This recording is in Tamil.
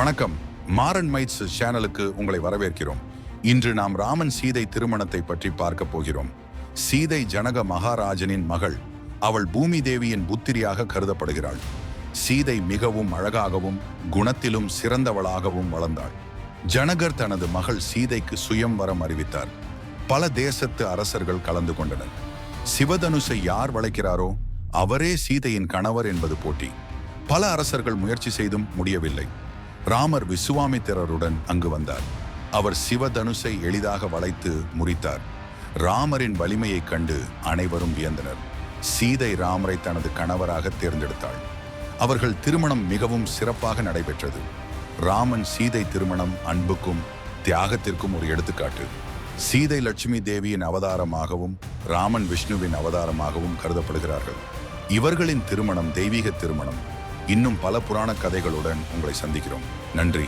வணக்கம். மாரன் மைட்ஸ் சேனலுக்கு உங்களை வரவேற்கிறோம். இன்று நாம் ராமன் சீதை திருமணத்தை பற்றி பார்க்க போகிறோம். சீதை ஜனக மகாராஜனின் மகள். அவள் பூமி தேவியின் புத்திரியாக கருதப்படுகிறாள். சீதை மிகவும் அழகாகவும் குணத்திலும் சிறந்தவளாகவும் வளர்ந்தாள். ஜனகர் தனது மகள் சீதைக்கு சுயம்வரம் அறிவித்தார். பல தேசத்து அரசர்கள் கலந்து கொண்டனர். சிவதனுசை யார் வளைக்கிறாரோ அவரே சீதையின் கணவர் என்பது போட்டி. பல அரசர்கள் முயற்சி செய்தும் முடியவில்லை. ராமர் விசுவாமித்திரருடன் அங்கு வந்தார். அவர் சிவதனுசை எளிதாக வளைத்து முறித்தார். ராமரின் வலிமையைக் கண்டு அனைவரும் வியந்தனர். சீதை ராமரை தனது கணவராக தேர்ந்தெடுத்தாள். அவர்கள் திருமணம் மிகவும் சிறப்பாக நடைபெற்றது. ராமன் சீதை திருமணம் அன்புக்கும் தியாகத்திற்கும் ஒரு எடுத்துக்காட்டு. சீதை லட்சுமி தேவியின் அவதாரமாகவும் ராமன் விஷ்ணுவின் அவதாரமாகவும் கருதப்படுகிறார்கள். இவர்களின் திருமணம் தெய்வீக திருமணம். இன்னும் பல புராண கதைகளுடன் உங்களை சந்திக்கிறோம். நன்றி.